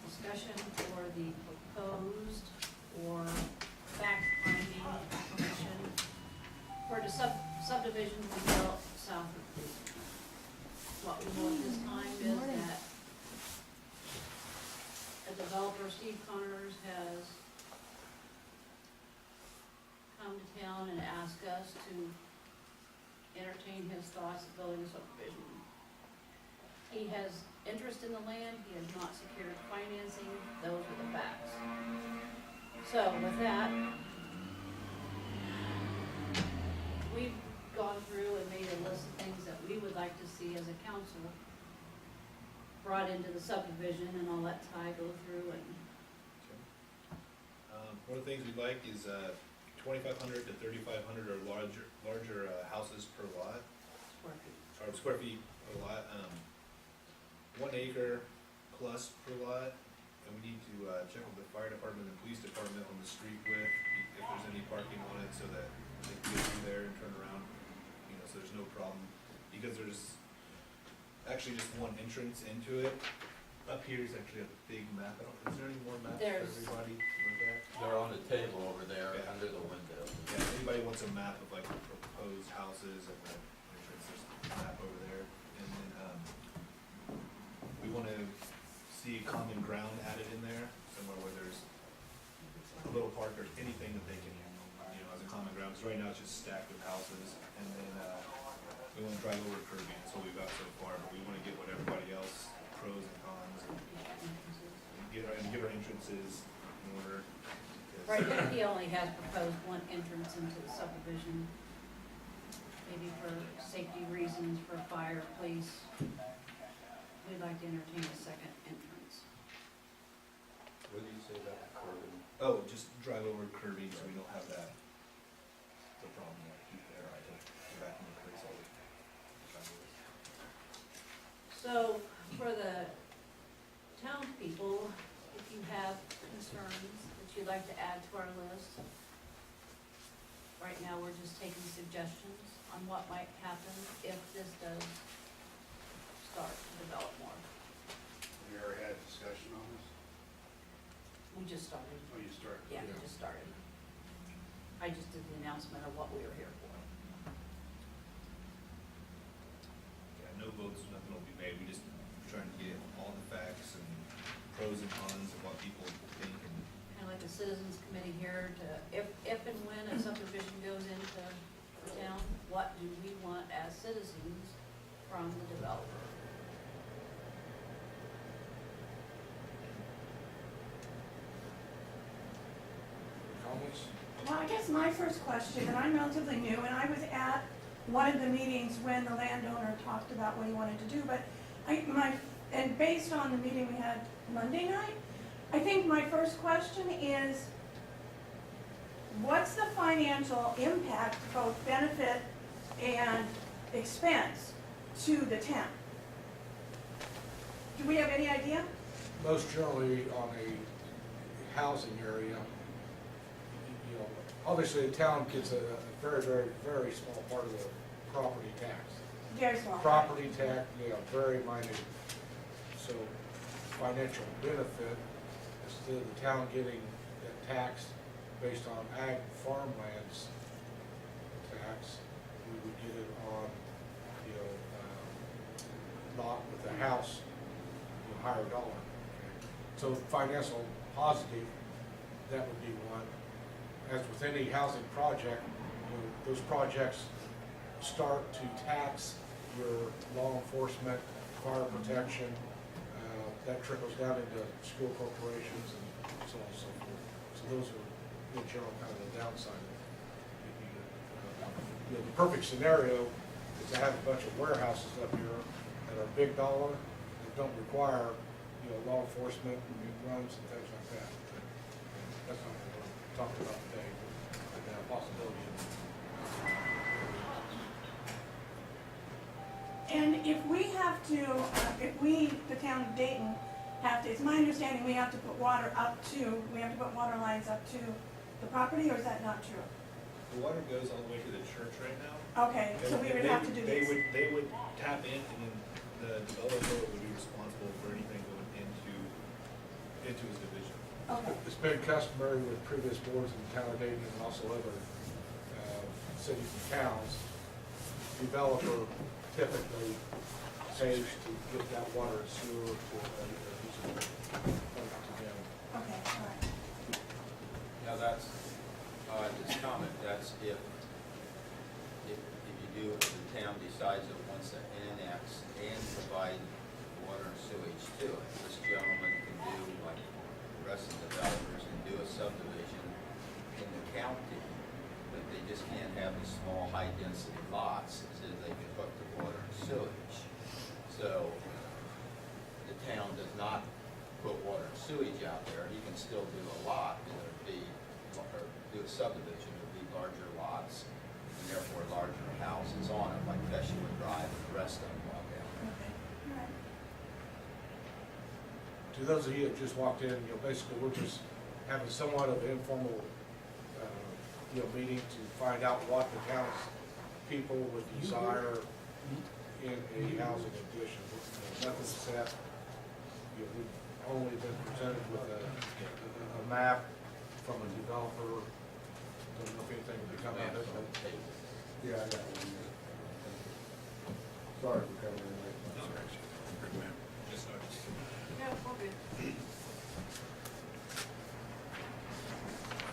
discussion for the proposed or fact-finding information for the subdivision to be built south of Dayton. What we know at this time is that a developer, Steve Connors, has come to town and asked us to entertain his thoughts of building a subdivision. He has interest in the land, he has not secured financing, those are the facts. So with that, we've gone through and made a list of things that we would like to see as a council brought into the subdivision, and I'll let Ty go through and. One of the things we like is 2,500 to 3,500 or larger houses per lot, or square feet per lot. 1 acre plus per lot, and we need to check with the fire department and police department on the street width, if there's any parking on it, so that they can get through there and turn around, so there's no problem. Because there's actually just one entrance into it. Up here is actually a big map. Is there any more maps for everybody to look at? They're on the table over there, Yeah. under the window. Yeah, if anybody wants a map of like proposed houses and the entrance, there's a map over there. And then, we wanna see common ground added in there, somewhere where there's a little park or anything that they can, as a common ground. Because right now it's just stacked with houses. And then, we wanna drive over curbing, that's what we've got so far, but we wanna get what everybody else, pros and cons, and get our entrances in order. Right now, he only has proposed one entrance into the subdivision, maybe for safety reasons, for fire, police. We'd like to entertain a second entrance. What do you say about the curb? Oh, just drive over curbing so we don't have that, the problem that keep there, I have to go back in the place all the time. So, for the townspeople, if you have concerns that you'd like to add to our list, right now we're just taking suggestions on what might happen if this does start to develop more. Have you ever had a discussion on this? We just started. Oh, you started? Yeah, we just started. I just did the announcement of what we were here for. Yeah, no votes, nothing will be made, we just trying to get all the facts and pros and cons of what people think and. Kind of like a citizens committee here to, if and when a subdivision goes into the town, what do we want as citizens from the developer? Comments? Well, I guess my first question, and I'm relatively new, and I was at one of the meetings when the landowner talked about what he wanted to do, but and based on the meeting we had Monday night, I think my first question is, what's the financial impact, both benefit and expense, to the town? Do we have any idea? Most generally on a housing area, obviously the town gets a very, very, very small part of the property tax. Very small. Property tax, very minute. So financial benefit, instead of the town getting that tax based on ag farmlands tax, we would get it on, lot with a house, higher dollar. So financial positive, that would be one. As with any housing project, those projects start to tax your law enforcement, fire protection, that trickles down into school corporations and so on and so forth. So those are, in general, kind of the downside. The perfect scenario is to have a bunch of warehouses up here that are big dollar, that don't require, law enforcement and runs and things like that. That's not what we're talking about today, but a possibility. And if we have to, if we, the town of Dayton, have to, it's my understanding we have to put water lines up to the property, or is that not true? The water goes all the way to the church right now. Okay, so we would have to do this. They would tap in, and then the developer would be responsible for anything going into been customary with previous boards in the town of Dayton and also other cities and towns. Developer typically pays to get that water and sewer to them. Okay, all right. Now that's, this comment, that's if you do, if the town decides it wants to annex and provide water and sewage to it, this gentleman can do like the rest of the developers can do a subdivision in the county, but they just can't have these small, high-density lots, so they can hook the water and sewage. So the town does not put water and sewage out there, he can still do a lot, and it'd be, or do a subdivision, it'd be larger lots, and therefore larger houses on it, like Peshua Drive and the rest of them walk out. Okay, all right. To those of you that just walked in, basically we're just having somewhat of an informal, meeting to find out what the town's people would desire in a housing addition. Nothing's set. We've only been presented with a map from a developer. Don't know if anything will become out of it, but yeah, I got one. Sorry for coming in late. Just started. Yeah, we're good.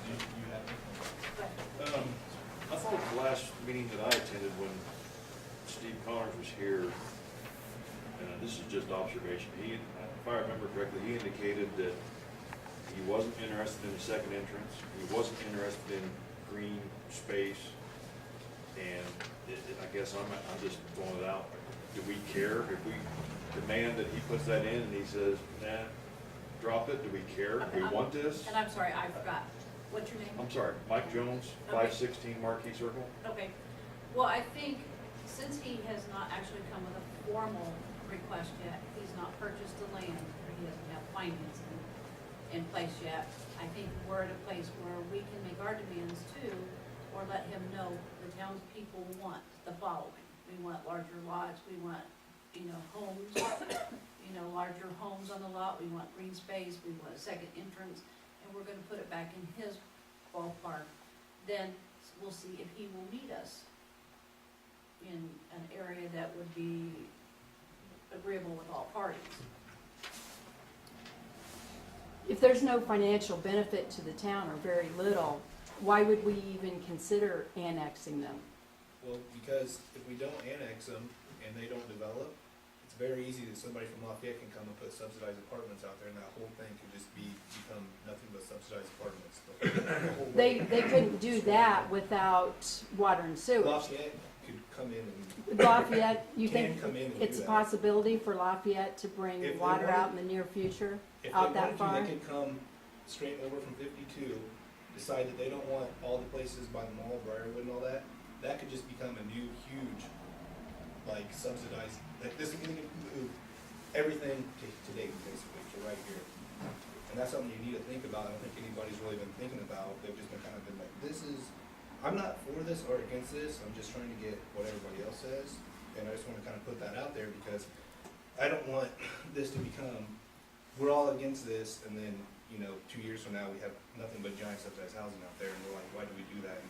You have anything? But I thought the last meeting that I attended when Steve Connors was here, and this is just observation, if I remember correctly, he indicated that he wasn't interested in the second entrance, he wasn't interested in green space, and I guess I'm just throwing it out. Do we care if we demand that he puts that in and he says, nah, drop it? Do we care? Do we want this? And I'm sorry, I forgot. What's your name? I'm sorry, Mike Jones, Okay. 516 Marquis Circle. Okay, well, I think since he has not actually come with a formal request yet, he's not purchased the land, or he doesn't have financing in place yet, I think we're at a place where we can make our demands too, or let him know the townspeople want the following. We want larger lots, we want, homes, larger homes on the lot, we want green space, we want a second entrance, and we're gonna put it back in his ballpark. Then we'll see if he will meet us in an area that would be agreeable with all parties. If there's no financial benefit to the town or very little, why would we even consider annexing them? Well, because if we don't annex them and they don't develop, it's very easy that somebody from Lafayette can come and put subsidized apartments out there, and that whole thing could just become nothing but subsidized apartments. The whole They way. couldn't do that without water and sewage. Lafayette could come in and Lafayette, you can think come in and it's do a that. possibility for Lafayette to bring If they water wanted- out in the near future? If out they that wanted to, far? they could come straight over from 52, decide that they don't want all the places by the mall, Briarwood and all that. That could just become a new huge, subsidized, this is gonna move everything to Dayton, basically, to right here. And that's something you need to think about. I don't think anybody's really been thinking about. They've just been like, I'm not for this or against this. I'm just trying to get what everybody else says. And I just want to kind of put that out there because I don't want this to become, we're all against this, and then, 2 years from now, we have nothing but giant subsidized housing out there, and we're like, why do we do that?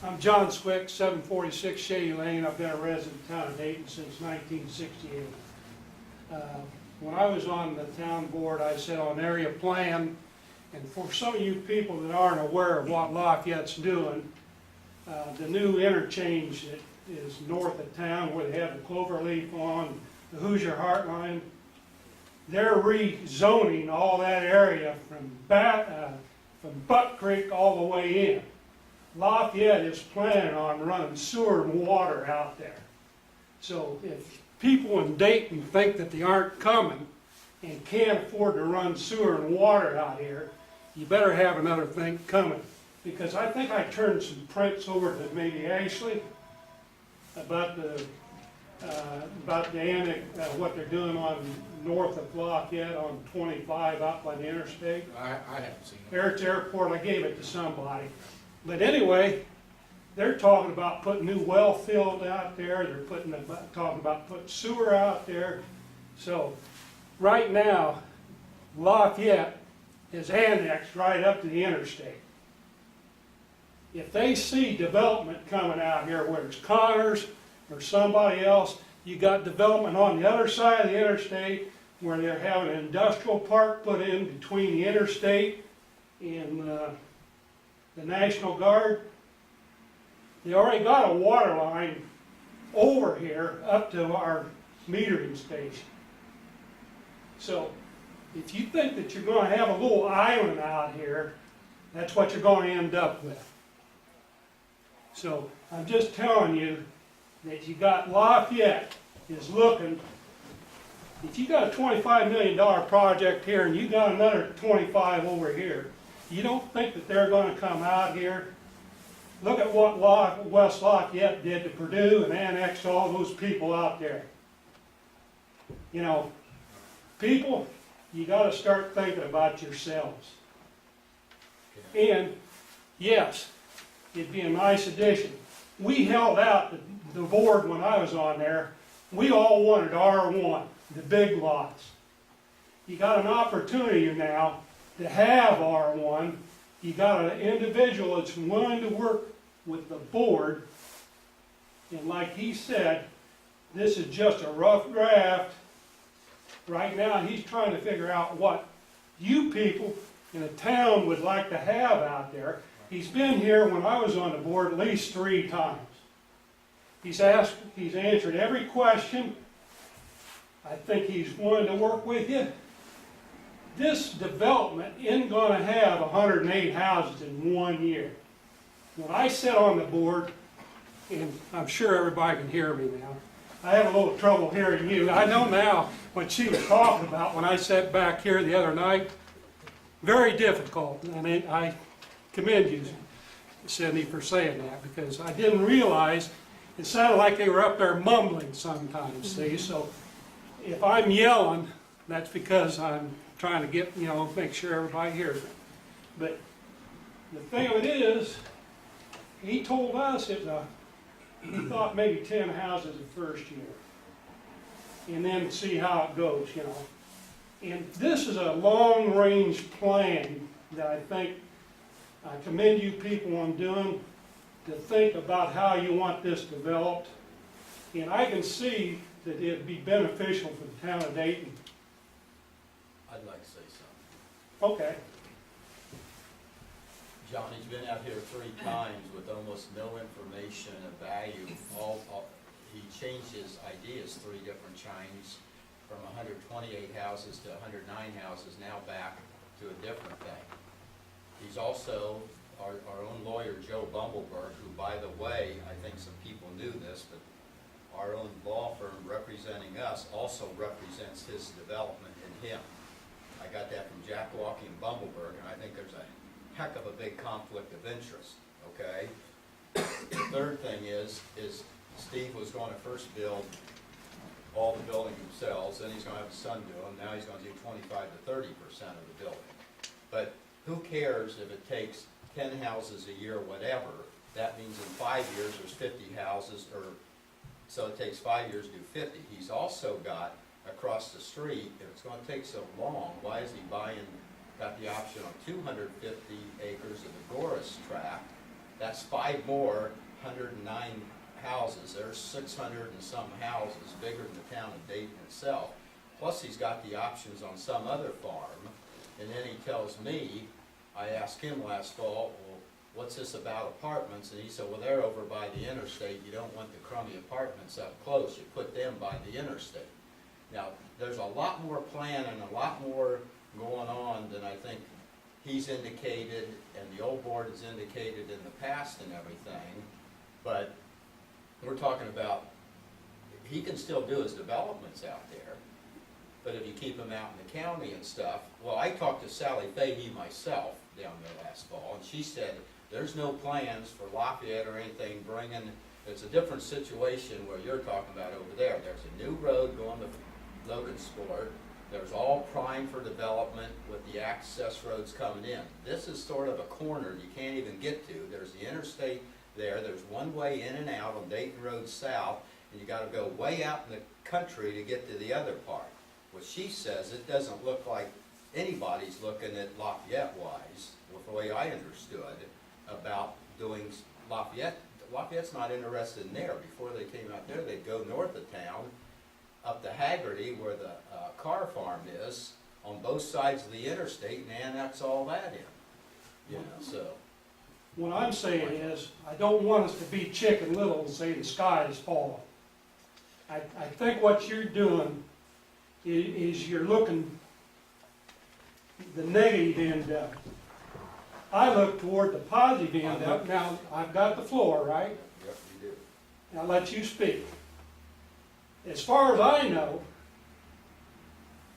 I'm John Swick, 746 Shady Lane. I've been a resident of the town of Dayton since 1968. When I was on the town board, I sat on area plan, and for some of you people that aren't aware of what Lafayette's doing, the new interchange that is north of town where they have the cloverleaf on the Hoosier Heartline, they're rezoning all that area from Buck Creek all the way in. Lafayette is planning on running sewer and water out there. So if people in Dayton think that they aren't coming and can't afford to run sewer and water out here, you better have another thing coming. Because I think I turned some prints over to maybe Ashley about what they're doing on north of Lafayette on 25 out by the interstate. I haven't seen it. Barrett's Airport, I gave it to somebody. But anyway, they're talking about putting new well field out there, talking about putting sewer out there. So, right now, Lafayette is annexed right up to the interstate. If they see development coming out here, whether it's Connors or somebody else, you got development on the other side of the interstate where they're having an industrial park put in between the interstate and the National Guard. They already got a water line over here up to our metering station. So if you think that you're going to have a little island out here, that's what you're going to end up with. So I'm just telling you that you got Lafayette is looking, if you got a $25 million project here and you got another 25 over here, you don't think that they're going to come out here? Look at what West Lafayette did to Purdue and annexed all those people out there. You know, people, you got to start thinking about yourselves. And yes, it'd be a nice addition. We held out the board when I was on there. We all wanted R1, the big lots. You got an opportunity now to have R1. You got an individual that's willing to work with the board. And like he said, this is just a rough draft. Right now, he's trying to figure out what you people in the town would like to have out there. He's been here when I was on the board at least 3 times. He's answered every question. I think he's willing to work with you. This development isn't going to have 108 houses in 1 year. When I sit on the board, and I'm sure everybody can hear me now, I have a little trouble hearing you. I know now what she was talking about when I sat back here the other night. Very difficult. I mean, I commend you, Cindy, for saying that, because I didn't realize it sounded like they were up there mumbling sometimes, see? So if I'm yelling, that's because I'm trying to get, make sure everybody hears it. But the thing of it is, he told us he thought maybe 10 houses the first year. And then see how it goes, And this is a long-range plan that I think I commend you people on doing, to think about how you want this developed. And I can see that it'd be beneficial for the town of Dayton. I'd like to say something. Okay. Johnny's been out here 3 times with almost no information of value. He changed his ideas 3 different times, from 128 houses to 109 houses, now back to a different thing. He's also our own lawyer, Joe Bumbleberg, who, by the way, I think some people knew this, but our own law firm representing us also represents his development in him. I got that from Jack Walkie and Bumbleberg, and I think there's a heck of a big conflict of interest, okay? The third thing is Steve was going to first build all the building themselves, then he's going to have his son do them, now he's going to do 25 to 30% of the building. But who cares if it takes 10 houses a year, whatever? That means in 5 years there's 50 houses, or so it takes 5 years to do 50. He's also got across the street, if it's going to take so long, why is he got the option on 250 acres of the Doris tract? That's 5 more, 109 houses. There's 600 and some houses, bigger than the town of Dayton itself. Plus he's got the options on some other farm. And then he tells me, I asked him last fall, well, what's this about apartments? And he said, well, they're over by the interstate. You don't want the crummy apartments up close. You put them by the interstate. Now, there's a lot more plan and a lot more going on than I think he's indicated and the old board has indicated in the past and everything. But we're talking about, he can still do his developments out there. But if you keep them out in the county and stuff, well, I talked to Sally Fahey myself down there last fall, and she said there's no plans for Lafayette or anything bringing, it's a different situation where you're talking about over there. There's a new road going to Logansport. There's all prime for development with the access roads coming in. This is sort of a corner you can't even get to. There's the interstate there. There's one way in and out on Dayton Road South, and you got to go way out in the country to get to the other part. What she says, it doesn't look like anybody's looking at Lafayette-wise, with the way I understood, about doing Lafayette's not interested in there. Before they came out there, they'd go north of town, up to Haggerty, where the car farm is, on both sides of the interstate, and annex all that in. You know, so, What I'm saying is, I don't want us to be Chicken Little and say the sky is falling. I think what you're doing is you're looking the negative end of it. I look toward the positive end of it. Now, I've got the floor, right? yep, you do. And I'll let you speak. As far as I know,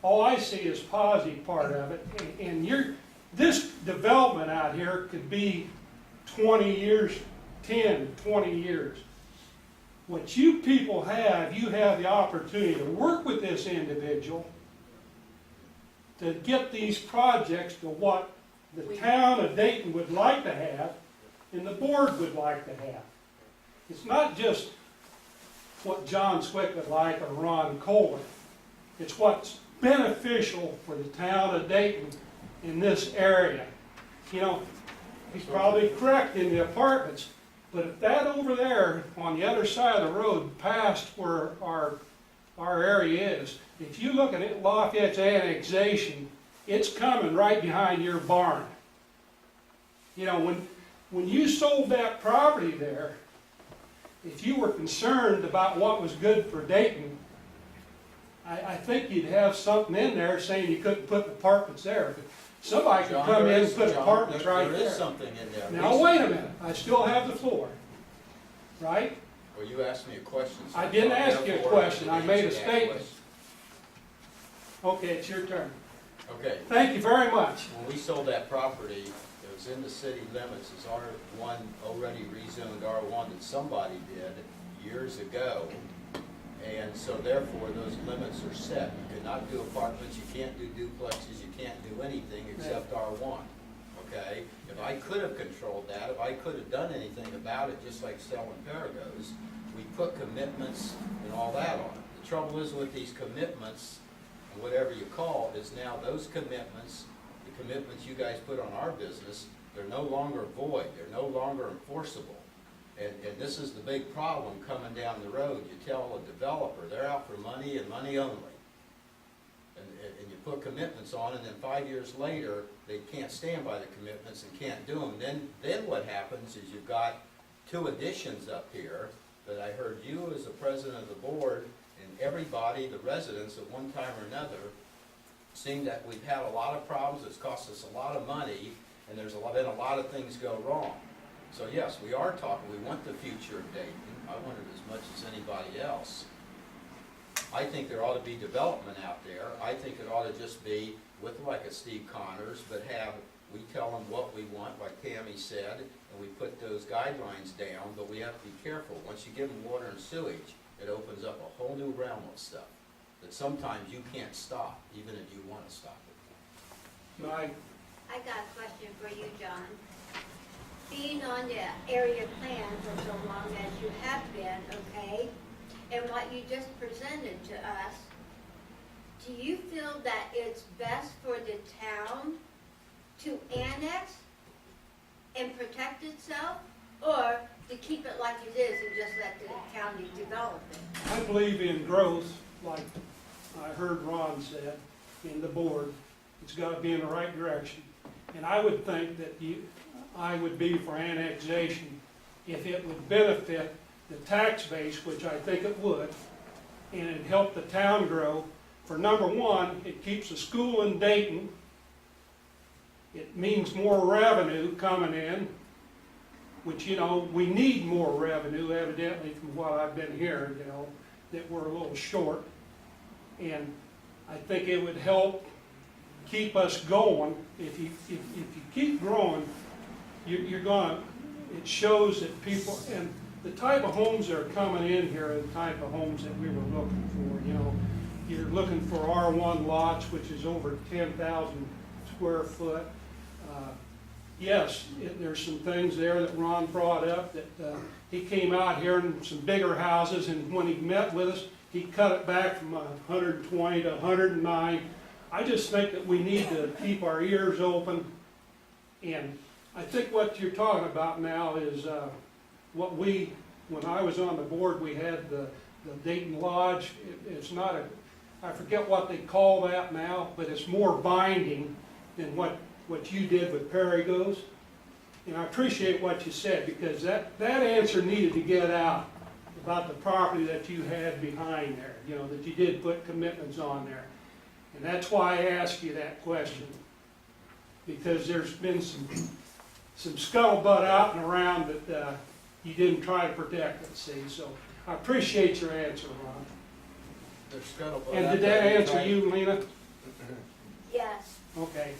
all I see is positive part of it. And this development out here could be 20 years, 10, 20 years. What you people have, you have the opportunity to work with this individual to get these projects to what the town of Dayton would like to have and the board would like to have. It's not just what John Swick would like or Ron Coley. It's what's beneficial for the town of Dayton in this area. You know, he's probably correct in the apartments, but if that over there on the other side of the road past where our area is, if you look at it, Lafayette's annexation, it's coming right behind your barn. You know, when you sold that property there, if you were concerned about what was good for Dayton, I think you'd have something in there saying you couldn't put apartments there. Somebody could John, come in there and is- put John, apartments right There is there. something in there. Now, wait a minute, I still have the floor, right? Well, you asked me a question. so I didn't ask you a therefore, question. I made a answer that statement. question. Okay, it's your turn. Okay, Thank you very much. when we sold that property, it was in the city limits, it's R1, already rezoned R1 that somebody did years ago. And so therefore, those limits are set. You cannot do apartments, you can't do duplexes, you can't do anything except R1, okay? If I could have controlled that, if I could have done anything about it, just like selling Paragos, we put commitments and all that on it. The trouble is with these commitments, and whatever you call it, is now those commitments, the commitments you guys put on our business, they're no longer void, they're no longer enforceable. And this is the big problem coming down the road. You tell a developer, they're out for money and money only. And you put commitments on, and then 5 years later, they can't stand by the commitments and can't do them. Then what happens is you've got two additions up here that I heard you as the president of the board and everybody, the residents at one time or another, seeing that we've had a lot of problems, it's cost us a lot of money, and there's been a lot of things go wrong. So yes, we are talking, we want the future of Dayton, I want it as much as anybody else. I think there ought to be development out there, I think it ought to just be with like a Steve Connors, but we tell them what we want, like Tammy said, and we put those guidelines down, but we have to be careful. Once you give them water and sewage, it opens up a whole new realm of stuff that sometimes you can't stop, even if you want to stop it. Mike? I got a question for you, John. Being on the area plan for so long as you have been, okay, and what you just presented to us, do you feel that it's best for the town to annex and protect itself, or to keep it like it is and just let the county develop it? I believe in growth, like I heard Ron said, in the board. It's got to be in the right direction. And I would think that I would be for annexation if it would benefit the tax base, which I think it would, and it'd help the town grow. For number one, it keeps the school in Dayton. It means more revenue coming in, which, you know, we need more revenue, evidently, from what I've been hearing, you know, that we're a little short. And I think it would help keep us going. If you keep growing, you're gonna, it shows that people, and the type of homes that are coming in here are the type of homes that we were looking for, you know. You're looking for R1 lots, which is over 10,000 square foot. Yes, there's some things there that Ron brought up, that he came out here in some bigger houses, and when he met with us, he cut it back from 120 to 109. I just think that we need to keep our ears open, and I think what you're talking about now is, when I was on the board, we had the Dayton Lodge. It's not I forget what they call that now, but it's more binding than what you did with Perigos. And I appreciate what you said, because that answer needed to get out about the property that you had behind there, that you did put commitments on there. And that's why I asked you that question, because there's been some scuttlebutt out and around that you didn't try to protect it, see? So I appreciate your answer, Ron. There's scuttlebutt. And did that answer you, Lena? Yes. Okay.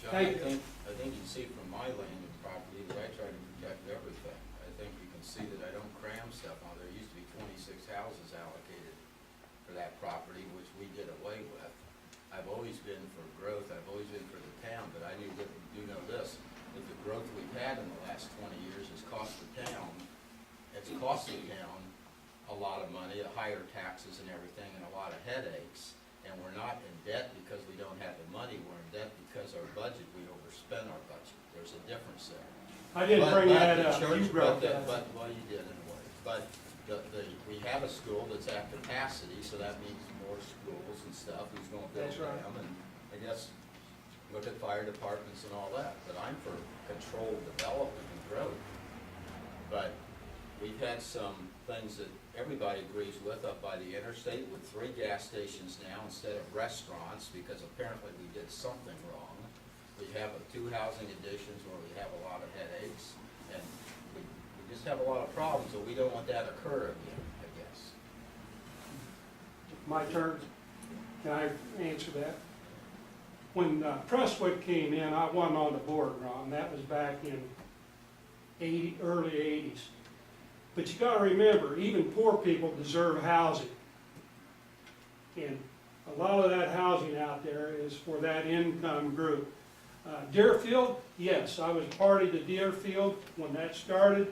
John, Thank you. I think you see from my landed property that I try to protect everything. I think you can see that I don't cram stuff on. There used to be 26 houses allocated for that property, which we did away with. I've always been for growth, I've always been for the town, but I do know this, that the growth we've had in the last 20 years has cost the town, it's cost the town a lot of money, higher taxes and everything, and a lot of headaches. And we're not in debt because we don't have the money, we're in debt because our budget, we overspend our budget. There's a difference there. I didn't bring that up. You brought that up. Well, you did anyway. But we have a school that's at capacity, so that means more schools and stuff, who's gonna build That's right. them, and I guess, look at fire departments and all that. But I'm for controlled development and growth. But we've had some things that everybody agrees with up by the interstate with 3 gas stations now instead of restaurants, because apparently we did something wrong. We have 2 housing additions where we have a lot of headaches, and we just have a lot of problems, and we don't want that to occur again, I guess. My turn. Can I answer that? When Prestwick came in, I wasn't on the board, Ron. That was back in early 80s. But you gotta remember, even poor people deserve housing. And a lot of that housing out there is for that income group. Deerfield, yes, I was party to Deerfield when that started.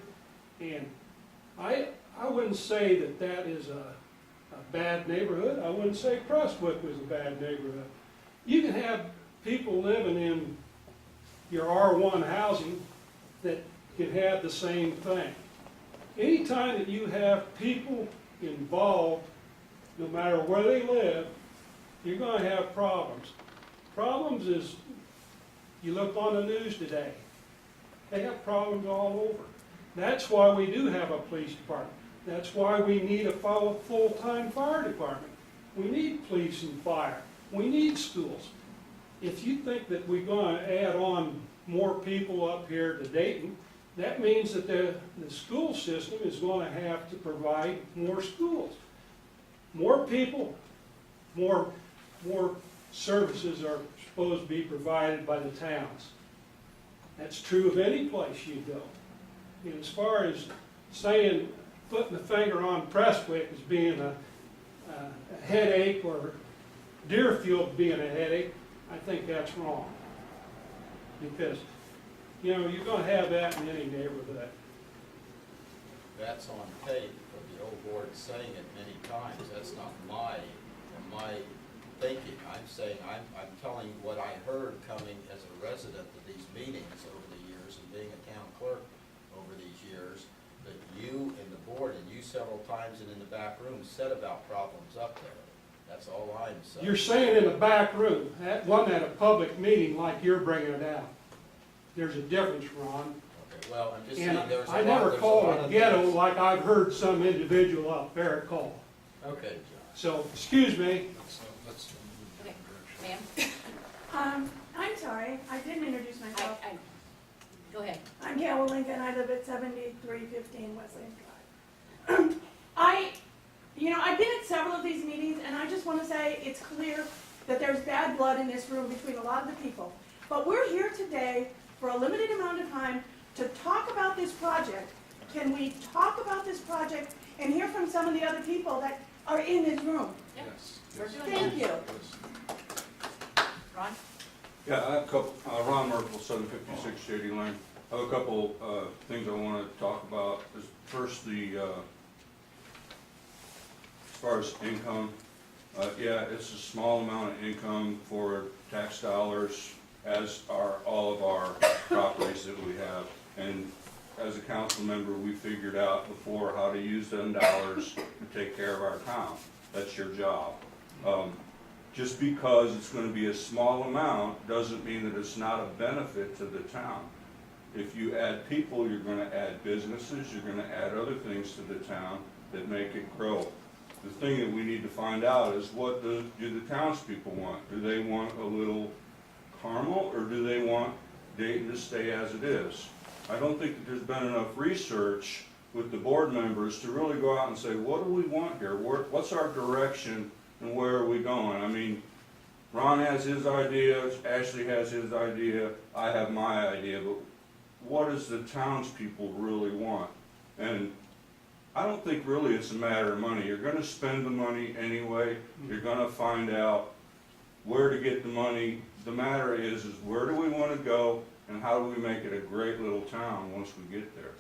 And I wouldn't say that is a bad neighborhood. I wouldn't say Prestwick was a bad neighborhood. You can have people living in your R1 housing that can have the same thing. Anytime that you have people involved, no matter where they live, you're going to have problems. Problems is, you look on the news today, they have problems all over. That's why we do have a police department. That's why we need a full-time fire department. We need police and fire. We need schools. If you think that we're going to add on more people up here to Dayton, that means that the school system is going to have to provide more schools. More people, more services are supposed to be provided by the towns. That's true of any place you go. And as far as saying, putting the finger on Prestwick as being a headache or Deerfield being a headache, I think that's wrong. Because you're going to have that in any neighborhood. That's on tape for the old board saying it many times. That's not my thinking. I'm saying, I'm telling you what I heard coming as a resident of these meetings over the years and being a town clerk over these years, that you and the board, and you several times and in the back room, said about problems up there. That's all I'm saying. You're saying in the back room, that wasn't at a public meeting like you're bringing it out. There's a difference, Ron. Okay, well, I'm just And saying there's a lot. I never there's called a lot it of ghetto things. like I've heard some individual up there call. Okay, John. So, excuse me. Let's Okay, ma'am? I'm sorry, I didn't introduce myself. Go ahead. I'm Carol Lincoln, I live at 7315 Wesleyan Drive. I've been at several of these meetings, and I just want to say it's clear that there's bad blood in this room between a lot of the people. But we're here today for a limited amount of time to talk about this project. Can we talk about this project and hear from some of the other people that are in this room? Yes. We're doing Thank you. Ron? Yeah, I have a couple, Ron Merkel, 756 Shady Lane. I have a couple things I want to talk about. First, as far as income, Yeah, it's a small amount of income for tax dollars, as are all of our properties that we have. And as a council member, we figured out before how to use them dollars to take care of our town. That's your job. Just because it's gonna be a small amount doesn't mean that it's not a benefit to the town. If you add people, you're gonna add businesses, you're gonna add other things to the town that make it grow. The thing that we need to find out is what do the townspeople want? Do they want a little Carmel, or do they want Dayton to stay as it is? I don't think that there's been enough research with the board members to really go out and say, what do we want here? What's our direction and where are we going? I mean, Ron has his idea, Ashley has his idea, I have my idea, but what does the townspeople really want? And I don't think really it's a matter of money. You're gonna spend the money anyway, you're gonna find out where to get the money. The matter is where do we wanna go and how do we make it a great little town once we get there?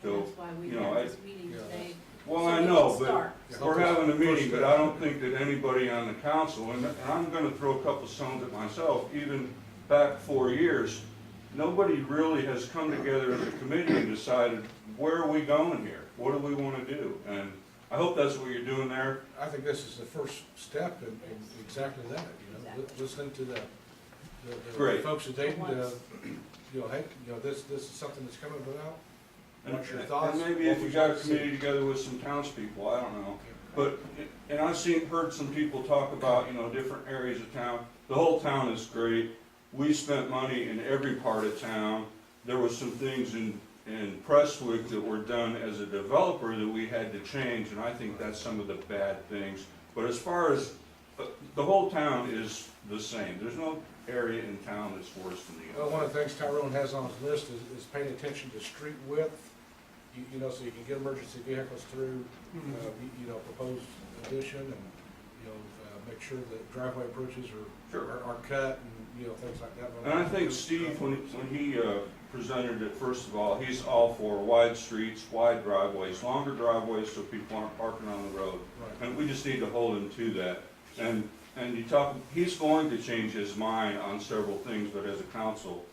And So, that's why we you know, had this meeting today. well, so I we know, can but start. we're having a meeting, but I don't think that anybody on the council, and I'm gonna throw a couple stones at myself, even back 4 years, nobody really has come together as a committee and decided, where are we going here? What do we wanna do? And I hope that's what you're doing there. I think this is the first step in exactly that, you know, Exactly. listening to the Great. folks at Dayton, Once- you know, hey, you know, this is something that's coming about. And What's your thoughts? and maybe What if you would got a like to see? committee together with some townspeople, I don't know. But, and I've heard some people talk about, you know, different areas of town. The whole town is great. We spent money in every part of town. There was some things in Prestwick that were done as a developer that we had to change, and I think that's some of the bad things. But as far as, the whole town is the same. There's no area in town that's worse than the Well, other. one of the things Tyrone has on his list is paying attention to street width, you know, so you can get emergency vehicles through, you know, proposed addition, and, you know, make sure that driveway approaches are cut, and, you know, things like that. And I think Steve, when he presented it, first of all, he's all for wide streets, wide driveways, longer driveways so people aren't parking on the road. Right. And we just need to hold him to that. And you talk, he's going to change his mind on several things, but as a council,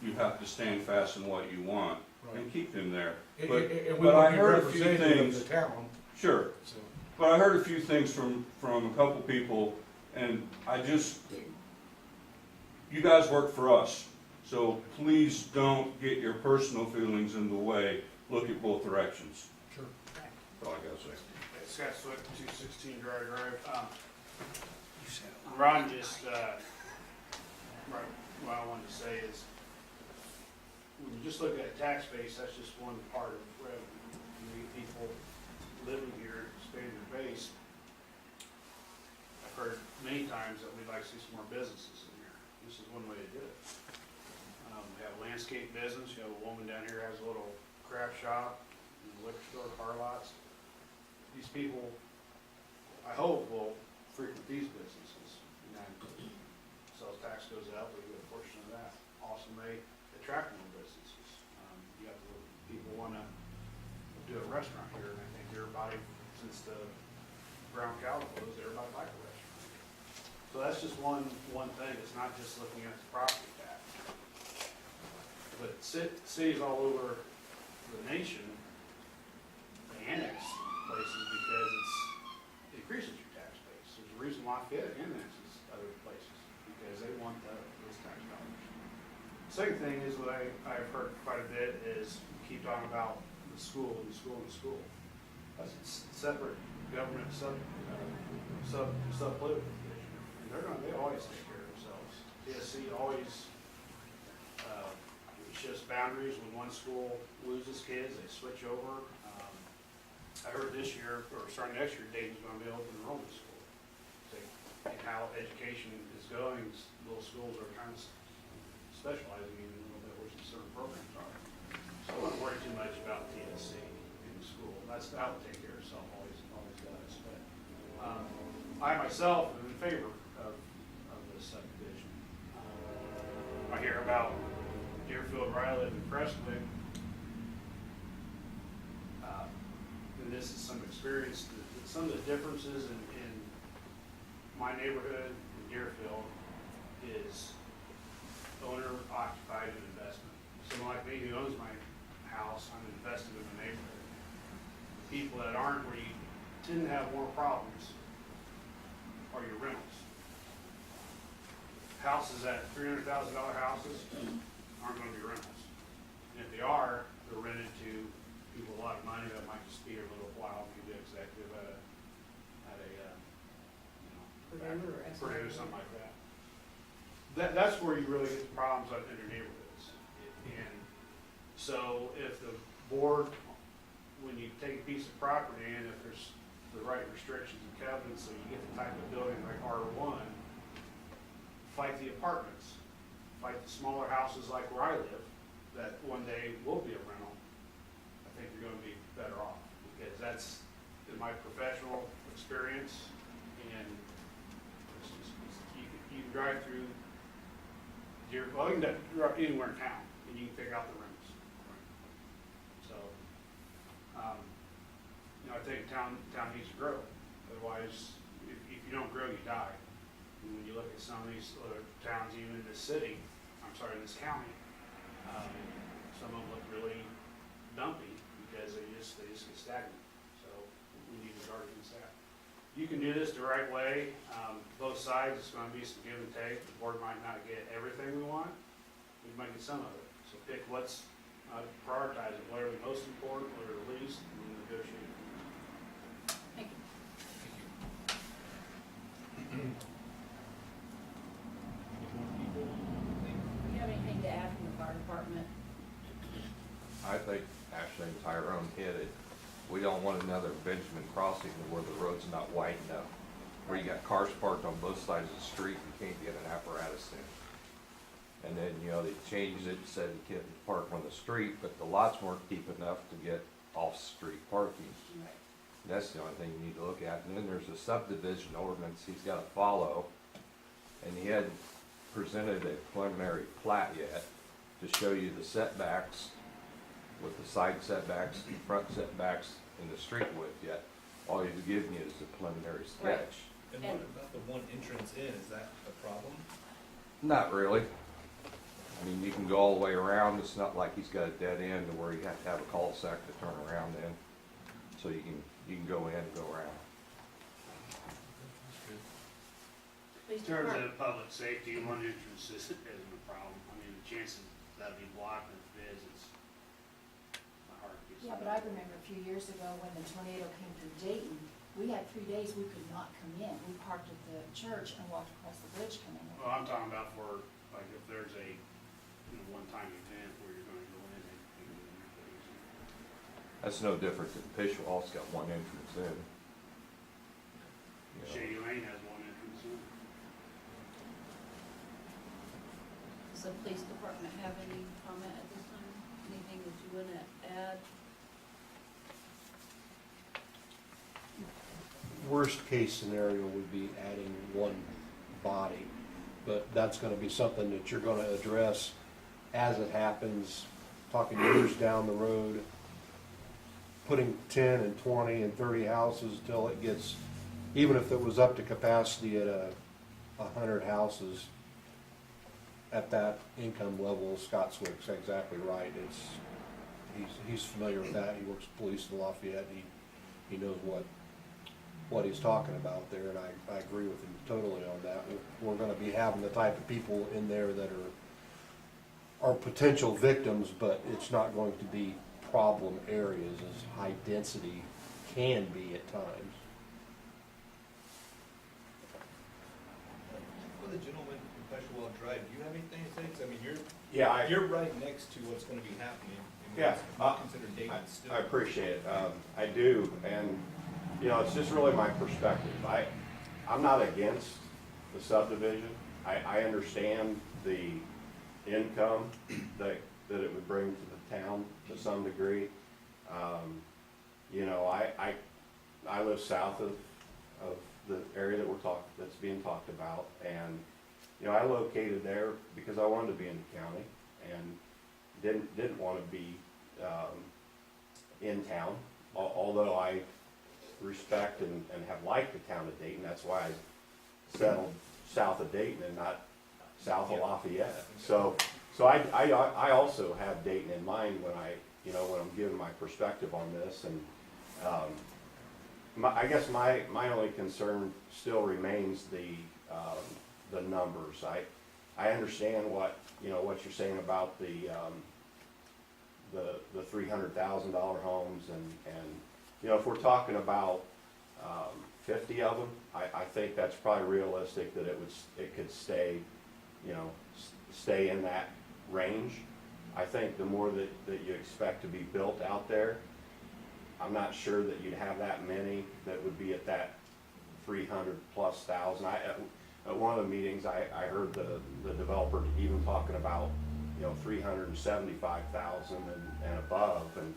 you have to stand fast in what you want and keep him there. And But we but I want to be heard a few representative things, of the town, sure, so. but I heard a few things from a couple people, and you guys work for us, so please don't get your personal feelings in the way. Look at both directions. Sure. That's all I gotta say. Scott Swift, 216 Dry Drive. Ron just, right, what I wanted to say is, when you just look at tax base, that's just one part of revenue. You need people living here, expand their base. I've heard many times that we'd like to see some more businesses in here. This is one way to do it. We have a landscape business, you have a woman down here has a little craft shop, liquor store, car lots. These people, I hope, will frequent these businesses. And so as tax goes up, we get a portion of that. Also may attract more businesses. You have to, people wanna do a restaurant here, and I think everybody, since the Brown Cow closed, everybody liked a restaurant. So that's just one thing. It's not just looking at the property tax. But cities all over the nation, they annex places because it increases your tax base. There's a reason why Fed annexes other places, because they want those tax dollars. Second thing is what I've heard quite a bit is keep talking about the school and school and school. That's a separate government sub-political division. And they always take care of themselves. TSC always shifts boundaries. When one school loses kids, they switch over. I heard this year, or starting next year, Dayton's going to be able to enroll in school. And how education is going, little schools are kind of specializing in a little bit where some certain programs are. So I don't worry too much about TSC in the school. That will take care of itself, always does. But I myself am in favor of this subdivision. I hear about Deerfield, where I live in Prestwick. And this is some experience, some of the differences in my neighborhood in Deerfield is owner occupied and investment. Someone like me who owns my house, I'm invested in the neighborhood. People that aren't, where you tend to have more problems, are your rentals. Houses at $300,000 houses aren't gonna be rentals. And if they are, they're rented to people with a lot of money that might just be here a little while, maybe executive at a Purdue or Purdue, something like that. That's where you really get the problems in your neighborhoods. And so if the board, when you take a piece of property and if there's the right restrictions and covenants, so you get the type of building like R1, fight the apartments, fight the smaller houses like where I live, that one day will be a rental. I think you're gonna be better off, because that's in my professional experience, and you can drive through well, you can drive anywhere in town, and you can pick out the rentals. So, I think town needs to grow. Otherwise, if you don't grow, you die. And when you look at some of these other towns, even in this city, in this county, some of them look really dumpy because they just get stagnant. So we need to guard against that. You can do this the right way. Both sides, it's going to be some give and take. The board might not get everything we want. We might get some of it. So pick what's prioritized, whatever the most important, whatever the least, and then negotiate. Thank you. Do you have anything to add from the fire department? I think Ashley and Tyrone hit it. We don't want another Benjamin crossing where the road's not wide enough, where you got cars parked on both sides of the street, you can't get an apparatus in. And then, they changed it, said you can't park on the street, but the lots weren't deep enough to get off-street parking. Right. That's the only thing you need to look at. And then there's a subdivision ordinance he's gotta follow, and he hadn't presented a preliminary plat yet to show you the setbacks with the side setbacks, the front setbacks, and the street width yet. All he's giving you is the preliminary Right. sketch. And what about the one entrance in, is that a problem? Not really. I mean, you can go all the way around, it's not like he's got a dead end where you have to have a cul-de-sac to turn around in. So you can go in and go around. Police In terms department. of public safety, one entrance isn't a problem. I mean, the chances that'd be blocked if it is hard to get. Yeah, but I remember a few years ago when the tornado came through Dayton, we had 3 days we could not come in. We parked at the church and walked across the bridge coming in. Well, I'm talking about for, like, if there's a, one-time event where you're gonna go in and That's no different than Pishwall, it's got one entrance in. You know. Shady Lane has one entrance in. Does the police department have any comment at this time? Anything that you want to add? Worst case scenario would be adding one body, but that's gonna be something that you're gonna address as it happens, talking years down the road, putting 10 and 20 and 30 houses till it gets, even if it was up to capacity at 100 houses, at that income level, Scott Swick's exactly right. He's familiar with that. He works with police in Lafayette. He knows what he's talking about there, and I agree with him totally on that. We're gonna be having the type of people in there that are potential victims, but it's not going to be problem areas as high density can be at times. For the gentleman from Peshawal Drive, do you have anything to say? 'Cause I mean, Yeah, you're right next to what's gonna be happening. I mean, Yeah, it's considered Dayton still. I appreciate it. I do, and, it's just really my perspective. I'm not against the subdivision. I understand the income that it would bring to the town to some degree. I live south of the area that's being talked about, and, I located there because I wanted to be in the county and didn't want to be in town, although I respect and have liked the town of Dayton. That's why settled south of Dayton and not south of Lafayette. So I also have Dayton in mind when when I'm giving my perspective on this. And I guess my only concern still remains the numbers. I understand what you're saying about the $300,000 homes and if we're talking about 50 of them, I think that's probably realistic that it could stay in that range. I think the more that you expect to be built out there, I'm not sure that you'd have that many that would be at that 300+ thousand. At one of the meetings, I heard the developer even talking about 375,000 and above, and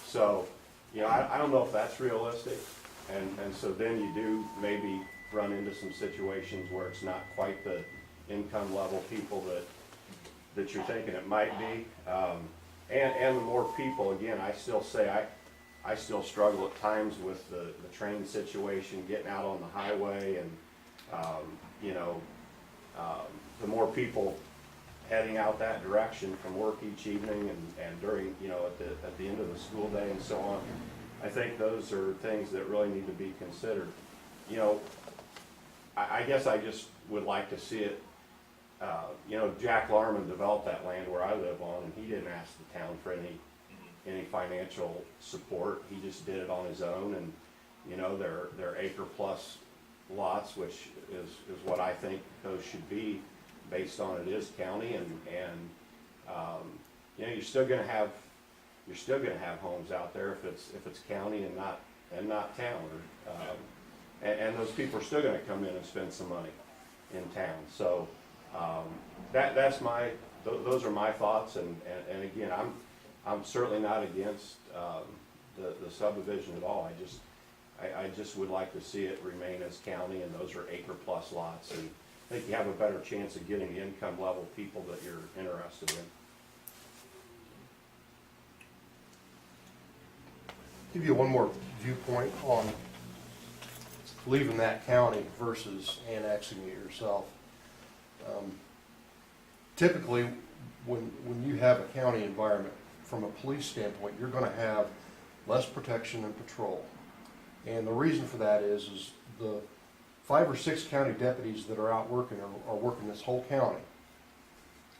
so I don't know if that's realistic, and so then you do maybe run into some situations where it's not quite the income level people that you're thinking it might be, and the more people, again, I still say I still struggle at times with the train situation, getting out on the highway, and the more people heading out that direction from work each evening and during, at the end of the school day and so on. I think those are things that really need to be considered. I guess I just would like to see it, Jack Larman developed that land where I live on, and he didn't ask the town for any financial support. He just did it on his own, and, they're acre plus lots, which is what I think those should be based on it is county, and you're still gonna have homes out there if it's county and not town, and those people are still gonna come in and spend some money in town. So those are my thoughts, and again, I'm certainly not against the subdivision at all. I just would like to see it remain as county, and those are acre plus lots, and I think you have a better chance of getting the income level people that you're interested in. Give you one more viewpoint on leaving that county versus annexing it yourself. Typically, when you have a county environment, from a police standpoint, you're gonna have less protection and patrol. And the reason for that is the 5 or 6 county deputies that are out working are working this whole county.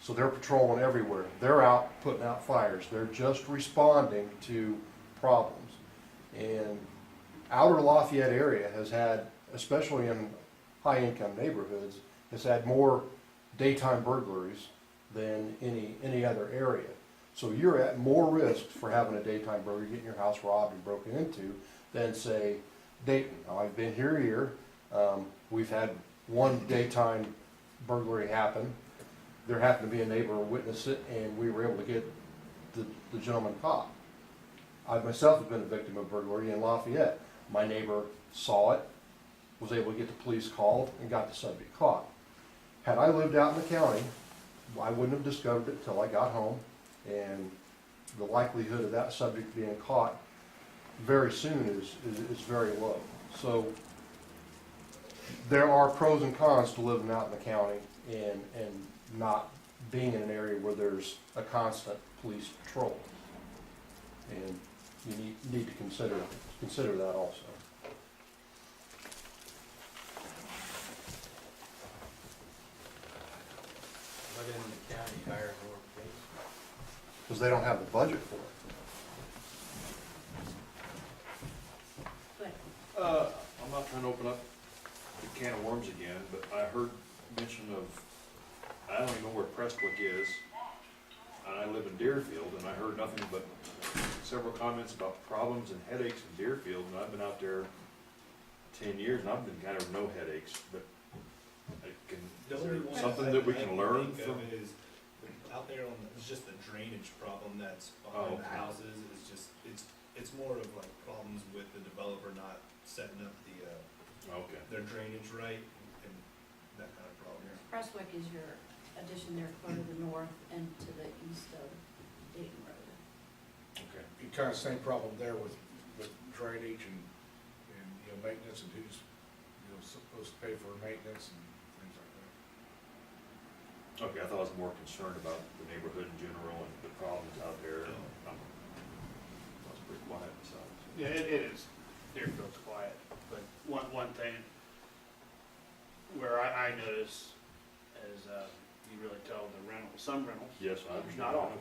So they're patrolling everywhere. They're out putting out fires. They're just responding to problems. And outer Lafayette area has had, especially in high-income neighborhoods, has had more daytime burglaries than any other area. So you're at more risk for having a daytime burglary, getting your house robbed and broken into, than say Dayton. Now, I've been here a year. We've had one daytime burglary happen. There happened to be a neighbor who witnessed it, and we were able to get the gentleman caught. I myself have been a victim of burglary in Lafayette. My neighbor saw it, was able to get the police called, and got the subject caught. Had I lived out in the county, I wouldn't have discovered it until I got home, and the likelihood of that subject being caught very soon is very low. So there are pros and cons to living out in the county and not being in an area where there's a constant police patrol. And you need to consider that also. But in the county, hire more police. Because they don't have the budget for it. I'm not trying to open up the can of worms again, but I heard mention of, I don't even know where Prestwick is, and I live in Deerfield, and I heard nothing but several comments about problems and headaches in Deerfield, and I've been out there 10 years, and I've been kind of no headaches, but is there something that we can learn from? Is out there it's just the drainage problem that's behind the houses. It's more of like problems with the developer not setting up their drainage right and that kind of problem. Prestwick is your addition there, clear to the north and to the east of Dayton Road. Okay. You kind of same problem there with drainage and maintenance and who's supposed to pay for maintenance and things like that. Okay, I thought I was more concerned about the neighborhood in general and the problems out there. I was pretty quiet, so. Yeah, it is. Deerfield's quiet, but one thing where I notice is, you really tell the some rentals, Yes, I understand. not all,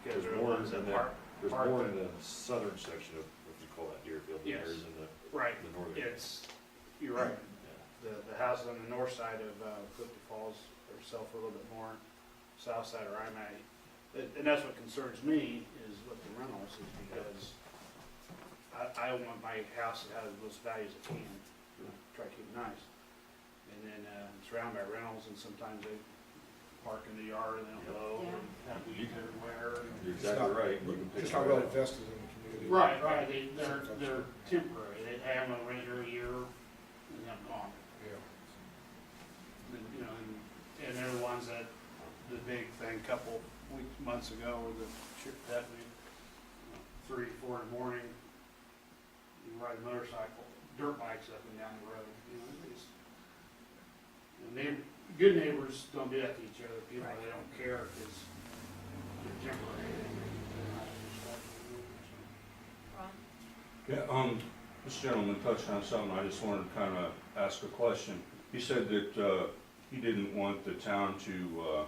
because there are ones that park. There's park more the- in the southern section of, what you call that Deerfield, than there Yes. is in the Right, northern. you're right. Yeah. The houses on the north side of Clifton Falls are sell for a little bit more, south side where I'm at. And that's what concerns me, is what the rentals is, because I want my house to have the most value as it can, try to keep it nice. And then it's surrounded by rentals, and sometimes they park in the yard and they don't go, and have weeds everywhere. You're It's exactly not- right. You can pick Just not it really up. invested in the community. Right, they're temporary, they have them renter a year, and then I'm gone. Yeah. And, you know, and they're the ones that, the big thing, months ago, with the trip that we, 3, 4 in the morning, you ride a motorcycle, dirt bikes up and down the road, you know, it's, good neighbors don't do that to each other, people, they don't care if it's temporary. Ron? Yeah, this gentleman touched on something, I just wanted to kind of ask a question. He said that, he didn't want the town to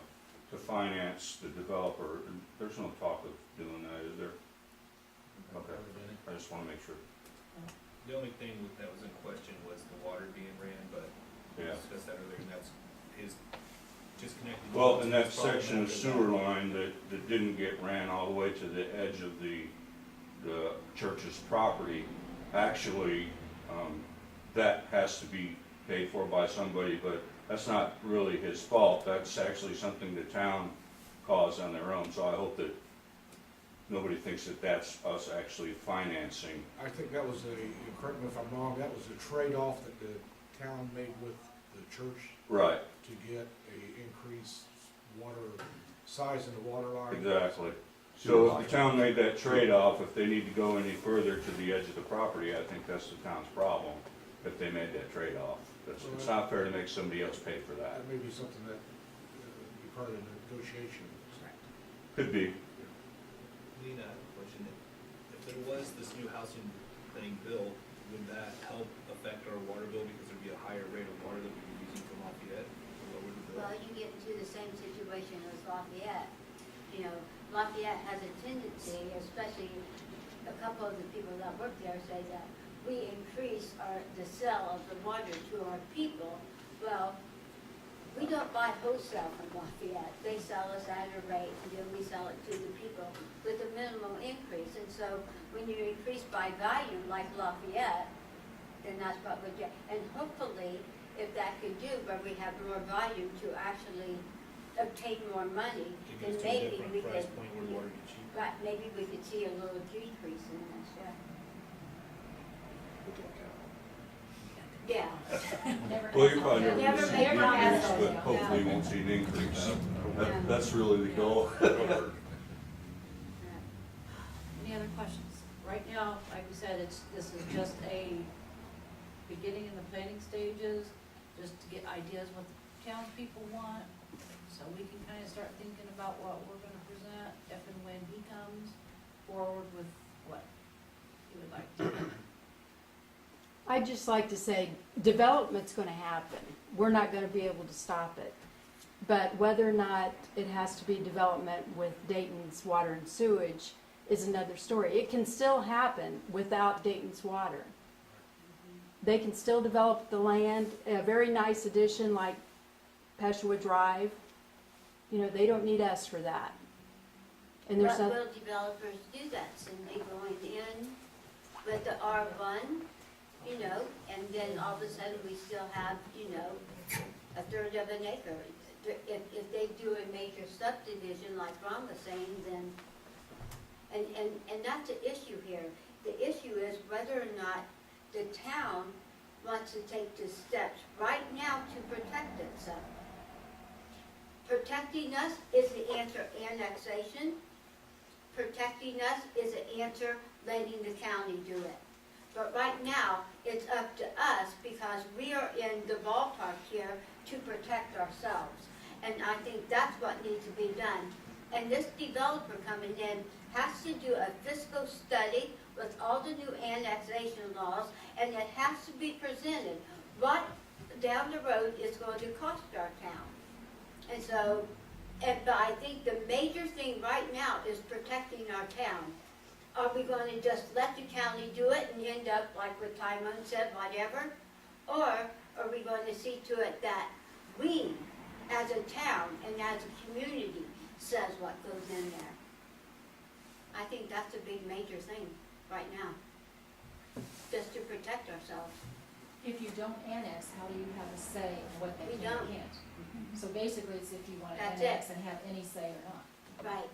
finance the developer. There's no talk of doing that, is there? Okay, I just wanna make sure. The only thing that was in question was the water being ran, but we Yeah. discussed that earlier, and that's his, just connected. Well, in that section of sewer line that didn't get ran all the way to the edge of the church's property, actually, that has to be paid for by somebody, but that's not really his fault. That's actually something the town caused on their own, so I hope that nobody thinks that that's us actually financing. I think that was correct me if I'm wrong, that was a trade-off that the town made with the church Right, to get a increased water, size in the water line. exactly. So if the town made that trade-off, if they need to go any further to the edge of the property, I think that's the town's problem, if they made that trade-off. It's not fair to make somebody else pay for that. That may be something that be part of the negotiation. Could be. Lena, I have a question. If there was this new housing thing built, would that help affect our water bill because there'd be a higher rate of water that we'd be using from Lafayette? Or lower the bill? Well, you get into the same situation as Lafayette. You know, Lafayette has a tendency, especially a couple of the people that work there say that we increase the sale of the water to our people. Well, we don't buy wholesale from Lafayette. They sell us at a rate, and then we sell it to the people with a minimal increase. And so when you increase by value like Lafayette, then that's what we get. And hopefully, if that could do, where we have more volume to actually obtain more money, To then get to a maybe different we price could, point where water gets cheaper? right, maybe we could see a little decrease in this, yeah. Yeah. Well, you're probably Never never gonna see make an promises. increase, but hopefully you won't see an increase. That's really the goal. Any other questions? Right now, like we said, this is just a beginning in the planning stages, just to get ideas what the townspeople want, so we can kind of start thinking about what we're gonna present if and when he comes forward with what he would like to. I'd just like to say, development's gonna happen. We're not gonna be able to stop it. But whether or not it has to be development with Dayton's water and sewage is another story. It can still happen without Dayton's water. They can still develop the land, a very nice addition like Peshua Drive. You know, they don't need us for that. And there's But no, will developers do that, Cindy, going in with the R1, you know, and then all of a sudden we still have, you know, a third of an acre. If they do a major subdivision like Ron was saying, then, and that's the issue here. The issue is whether or not the town wants to take the steps right now to protect itself. Protecting us is the answer, annexation. Protecting us is the answer, letting the county do it. But right now, it's up to us because we are in the ballpark here to protect ourselves. And I think that's what needs to be done. And this developer coming in has to do a fiscal study with all the new annexation laws, and it has to be presented what down the road is going to cost our town. And so, but I think the major thing right now is protecting our town. Are we going to just let the county do it and end up like what Tyrone said, whatever? Or are we going to see to it that we, as a town and as a community, says what goes in there? I think that's a big major thing right now, just to protect ourselves. If you don't annex, how do you have a say in what they We can don't. and can't? So basically, it's if you want to That's annex it. and have any say or not. Right.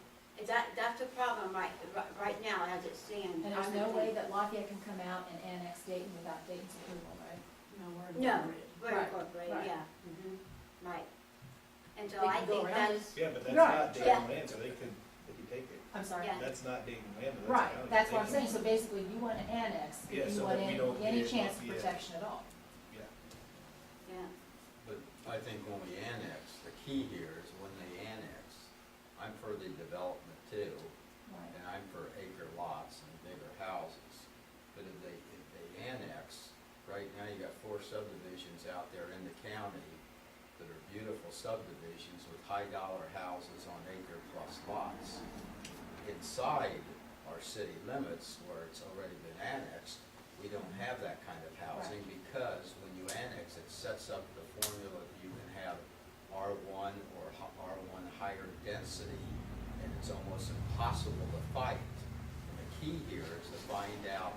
That's a problem right now as it stands. And there's no way that Lafayette can come out and annex Dayton without Dayton's approval, right? No, we're No, incorporated. we're Right, incorporated, right. yeah. Right. And so They I can go think around that's, Yeah, but that's Right. not Dayton land, so they could take it. I'm sorry. Yeah. That's not Dayton land, but that's Right, county. that's They what I'm can- saying, so basically you want to annex, Yeah, if you so want that we don't any get chance of Lafayette. protection at all. Yeah. yeah, But I think when we annex, the key here is when they annex, I'm for the development too, Right. and I'm for acre lots and bigger houses. But if they annex, right now you got 4 subdivisions out there in the county that are beautiful subdivisions with high dollar houses on acre plus lots. Inside our city limits where it's already been annexed, we don't have that kind of housing because when you annex, it sets up the formula that you can have R1 or R1 higher density, and it's almost impossible to fight. And the key here is to find out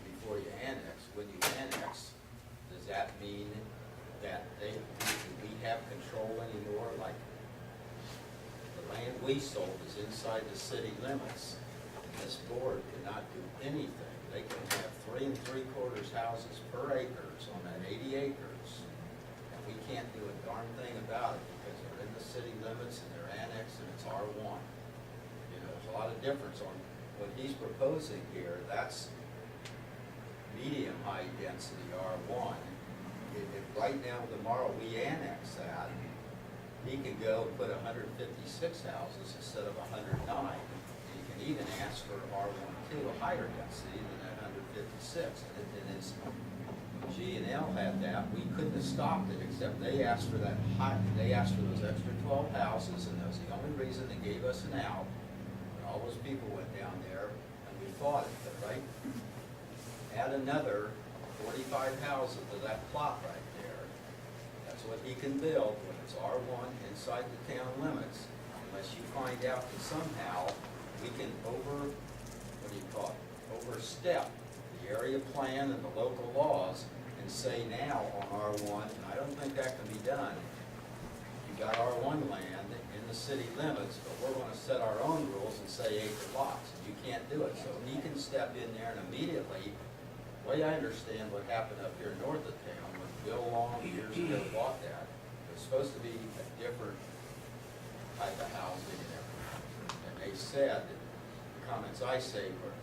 before you annex, when you annex, does that mean that we have control anymore? Like, the land we sold is inside the city limits. This board cannot do anything. They can have 3 3/4 houses per acres on that 80 acres. And we can't do a darn thing about it because they're in the city limits and they're annexed and it's R1. You know, there's a lot of difference on what he's proposing here. That's medium high density R1. If right now, tomorrow, we annex that, he could go and put 156 houses instead of 109. He can even ask for R12, a higher density than that 156. And it's, G and L had that, we couldn't have stopped it, except they asked for that high, they asked for those extra 12 houses, and that was the only reason they gave us an out. And all those people went down there, and we fought it, but right? Add another 45 houses to that plot right there. That's what he can build when it's R1 inside the town limits, unless you find out that somehow we can overstep the area plan and the local laws and say now on R1, and I don't think that can be done. You got R1 land in the city limits, but we're gonna set our own rules and say acre lots. You can't do it, so he can step in there and immediately, the way I understand what happened up here north of town, when Bill Long years ago bought that, it was supposed to be a different type of housing and everything. And they said, the comments I say were,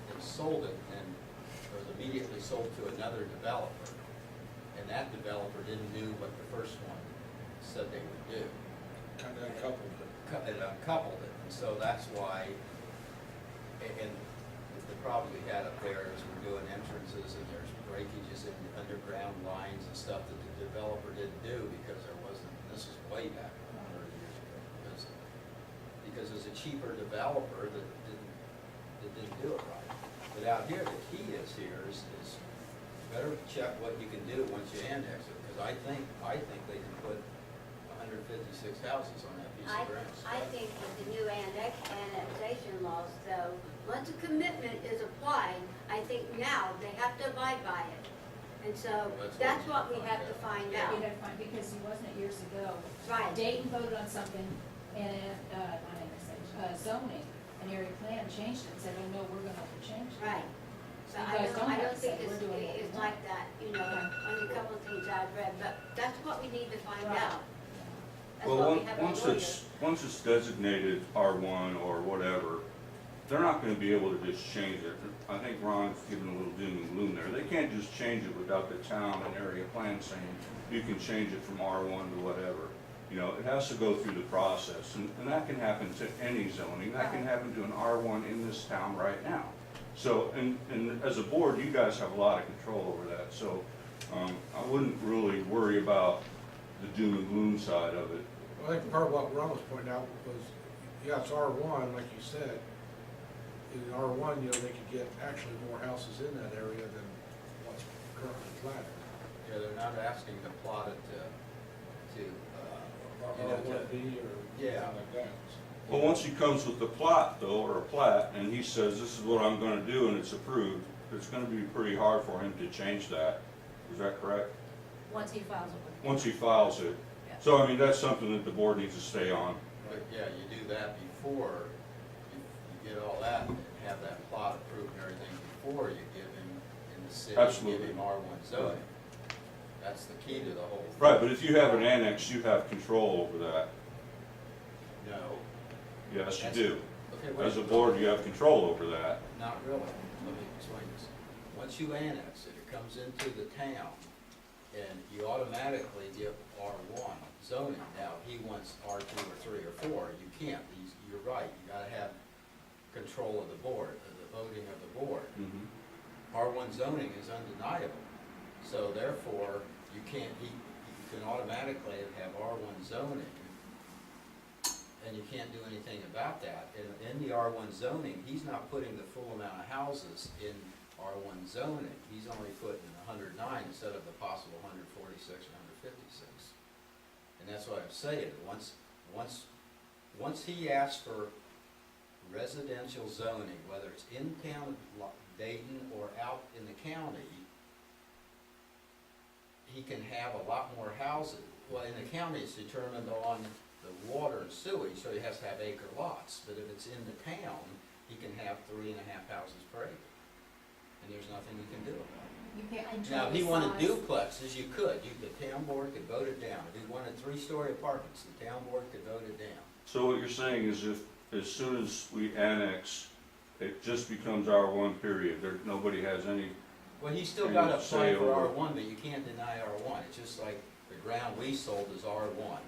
they sold it and it was immediately sold to another developer. And that developer didn't do what the first one said they would do. Kind of uncoupled it. It uncoupled it, and so that's why, and the problem we had up there is we're doing entrances and there's breakages in the underground lines and stuff that the developer didn't do because there wasn't, this was way back 100 years ago. Because it was a cheaper developer that didn't do it right. But out here, the key is better check what you can do once you annex it, because I think they can put 156 houses on that piece of ground. I think with the new annexation laws though, once a commitment is applied, I think now they have to abide by it. And so that's what we have to find Yeah, out. we had to find, because wasn't it years ago? Right. Dayton voted on something and, not annexation, zoning, an area plan changed it and said, oh no, we're gonna change it. Right. So You I guys don't have don't to say, think we're doing what we it's want. like that, you know, on a couple of things I've read, but that's what we need to find Right. out. That's Well, what we have a once lawyer. it's designated R1 or whatever, they're not gonna be able to just change it. I think Ron's giving a little doom and gloom there. They can't just change it without the town and area plan saying, you can change it from R1 to whatever. You know, it has to go through the process, and that can happen to any zoning. That can happen to an R1 in this town right now. So, and as a board, you guys have a lot of control over that, so, I wouldn't really worry about the doom and gloom side of it. Well, I think part of what Ron was pointing out was, yeah, it's R1, like you said. In R1, you know, they could get actually more houses in that area than what's currently platted. Yeah, they're not asking to plot it to, you know, R1B or Yeah. something like that. Well, once he comes with the plot though, or a plat, and he says, this is what I'm gonna do, and it's approved, it's gonna be pretty hard for him to change that. Is that correct? Once he files it with. Once he files it. Yeah. So, I mean, that's something that the board needs to stay on. but yeah, you do that before, you get all that, and have that plot approved and everything before you give him in the city, Absolutely. give him R1 zoning. That's the key to the whole thing. Right, but if you have an annex, you have control over that. No. Yes, you That's- do. Okay, wait. As a board, you have control over that. Not really. Let me explain this. Once you annex it, it comes into the town, and you automatically get R1 zoning. Now, if he wants R2 or 3 or 4, you can't. You're right, you gotta have control of the board, of the voting of the board. R1 zoning is undeniable, so therefore, you can't, you can automatically have R1 zoning, and you can't do anything about that. And in the R1 zoning, he's not putting the full amount of houses in R1 zoning. He's only putting 109 instead of the possible 146 or 156. And that's what I'm saying, once he asks for residential zoning, whether it's in town of Dayton or out in the county, he can have a lot more houses. Well, in the county, it's determined on the water and sewage, so he has to have acre lots. But if it's in the town, he can have 3.5 houses per acre. And there's nothing you can do about it. You can't Now, control if the he wanted size. duplexes, you could. The town board could vote it down. If he wanted 3-story apartments, the town board could vote it down. So what you're saying is if, as soon as we annex, it just becomes R1 period, there, nobody has any, Well, he's still And got to say apply for over- R1, but you can't deny R1. It's just like the ground we sold is R1.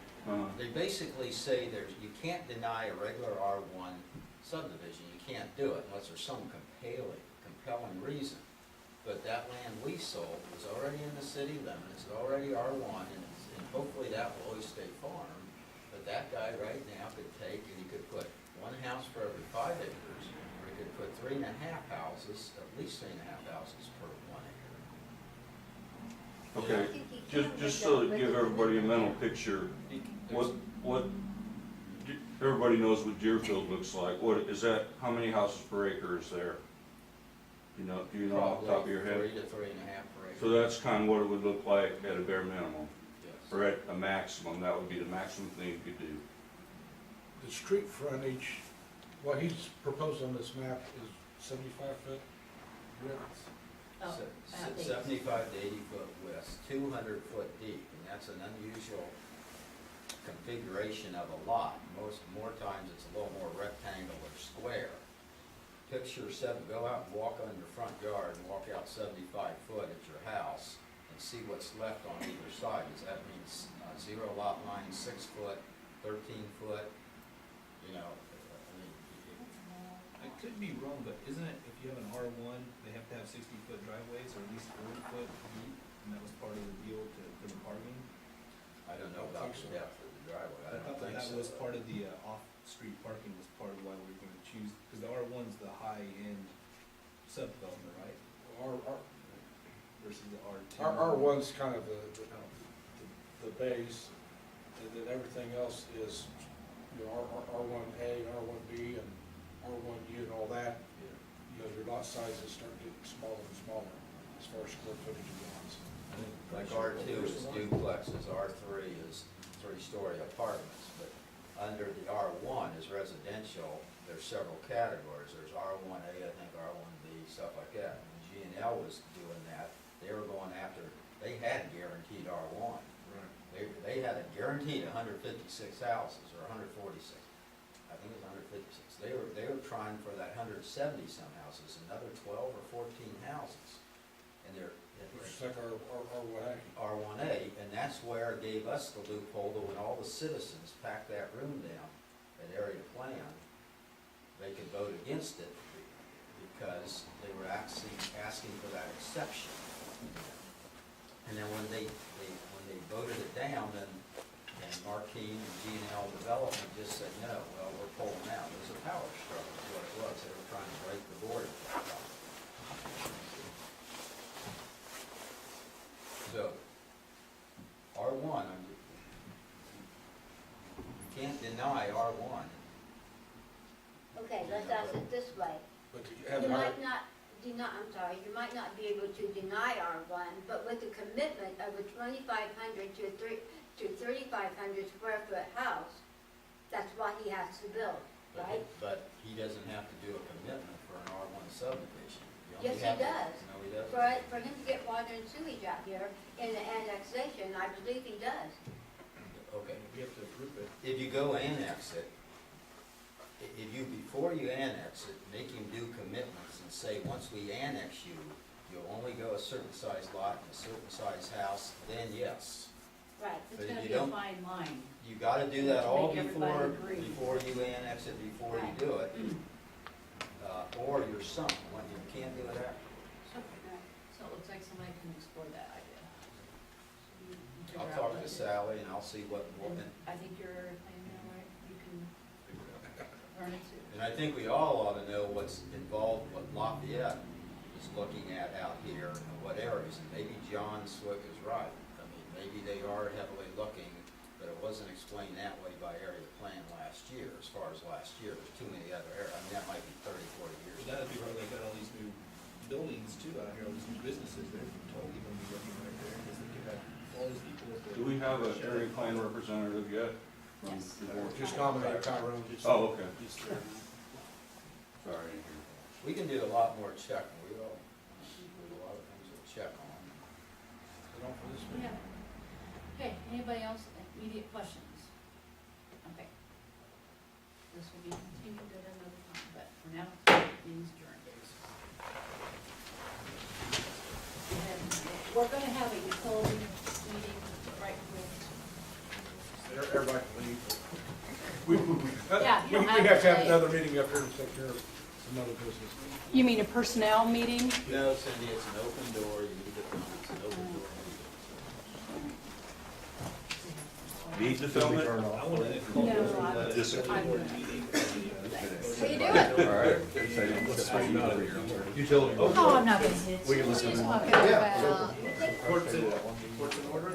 They basically say you can't deny a regular R1 subdivision. You can't do it unless there's some compelling reason. But that land we sold was already in the city limits, it's already R1, and hopefully that will always stay farm. But that guy right now could take, and he could put 1 house for every 5 acres, or he could put 3.5 houses, at least 3.5 houses per 1 acre. okay, just so to give everybody a mental picture, what, everybody knows what Deerfield looks like. What, is that, how many houses per acre is there? Do you know off the top of your head? Probably 3 to 3.5 per acre. So that's kind of what it would look like at a bare minimum, Yes. or at a maximum, that would be the maximum thing you could do. The street frontage, what he's proposed on this map is 75-foot width. Oh, Se- at least. 75 to 80 foot width, 200 foot deep, and that's an unusual configuration of a lot. More times it's a little more rectangle or square. Picture go out and walk on your front yard and walk out 75 foot at your house and see what's left on either side. Does that mean 0 lot line, 6 foot, 13 foot? I mean, I could be wrong, but isn't it, if you have an R1, they have to have 60-foot driveways or at least 40-foot deep? And that was part of the deal for the parking? I don't know about the depth of the driveway. I I don't thought think that so. was part of the off-street parking was part of why we were going to choose, because the R1's the high-end sub-development, right? Versus the R2. R1's kind of the base, and then everything else is, R1A, R1B, and R1U and all that. Your lot sizes start getting smaller and smaller as far as square footage of lots. Like R2 is duplexes, R3 is 3-story apartments, but under the R1 is residential, there's several categories. There's R1A, I think R1B, stuff like that. When G&L was doing that, they were going after, they had guaranteed R1. They had a guaranteed 156 houses or 146. I think it was 156. They were trying for that 170 some houses, another 12 or 14 houses. And they're, It's like our way. R1A, and that's where it gave us the loophole that when all the citizens packed that room down at area plan, they could vote against it because they were asking for that exception. And then when they voted it down, then Marquine and G&L Development just said, no, well, we're pulling out. It was a power struggle, is what it was. They were trying to break the board at that time. So, R1, you can't deny R1. Okay, let's ask it this way. But you You have might not you might not be able to deny R1, but with the commitment of a 2,500 to 3,500 square foot house, that's what he has to build, right? But he doesn't have to do a commitment for an R1 subdivision. You Yes, only he have to- does. No, he doesn't. For him to get water and sewage out here in the annexation, I believe he does. Okay. We have to approve it. If you go annex it, before you annex it, make him do commitments and say, once we annex you, you'll only go a certain size lot and a certain size house, then yes. Right. It's But if gonna you be a don't- fine line. You gotta do that To all make everybody agree. before you annex it, before you Right. do it. Or you're sunk, when you can't do it after. So it looks like somebody can explore that idea. You figure I'll out talk what to it is. Sally and I'll see what, And I think you're playing that right, you can learn it too. and I think we all ought to know what's involved, what Lafayette is looking at out here and what areas, and maybe John Swick is right. I mean, maybe they are heavily looking, but it wasn't explained that way by area plan last year, as far as last year, there's too many other areas, I mean, that might be 30, 40 years. Well, that'd be where they got all these new buildings too out here, all these new businesses, they're totally gonna be working right there, because they could have all these people with their. Do we have an area plan representative yet? from Yes. the board? Just nominate Tyrone. Oh, okay. Just, Sorry. We can do a lot more checking, we all, there's a lot of things to check on. Yeah. Okay, anybody else, immediate questions? Okay. This will be continued at another time, but for now, meeting's adjourned. And we're gonna have a utility meeting right with, Everybody can leave. Yeah, you don't We have have to to have stay. another meeting up here to take care of some other business. You mean a personnel meeting? No, Cindy, it's an open door, you need to come, it's an open door. Need to film it? I wanna call No, this I- a select board meeting. How you doing? All right. Utility. Oh, I'm not gonna hit you. We can listen Just to talking that. about. Court's in order?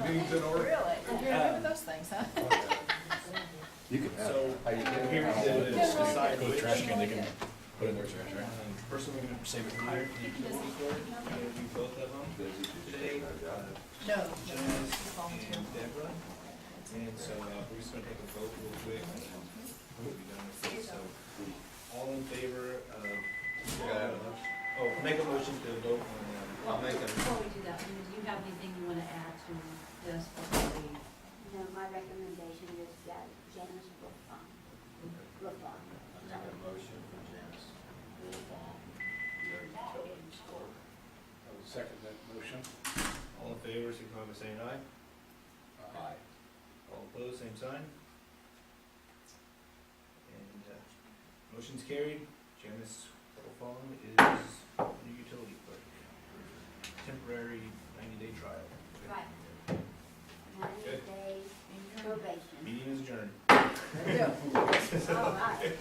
Meeting's in order. Really? You remember those things, huh? You can have So, it. here to decide which. put in their trash, right? Person we're gonna say retired from the utility court, I'm gonna do both of them today. No. Janice and Deborah. And so, we're just gonna take a vote real quick, and then we'll be done with it, so. All in favor of, make a motion to vote on, I'll make a, before we do that, do you have anything you wanna add to this before we? No, my recommendation is that Janice will farm. Will farm. I make a motion for Janice Wolfong, your utilities court. I would second that motion. all in favor, signify by saying aye. Aye. All opposed, same sign. And, motion's carried. Janice Wolfong is new utility clerk. Temporary 90-day trial. Right. 90 Good. day probation. Meeting is adjourned. All right.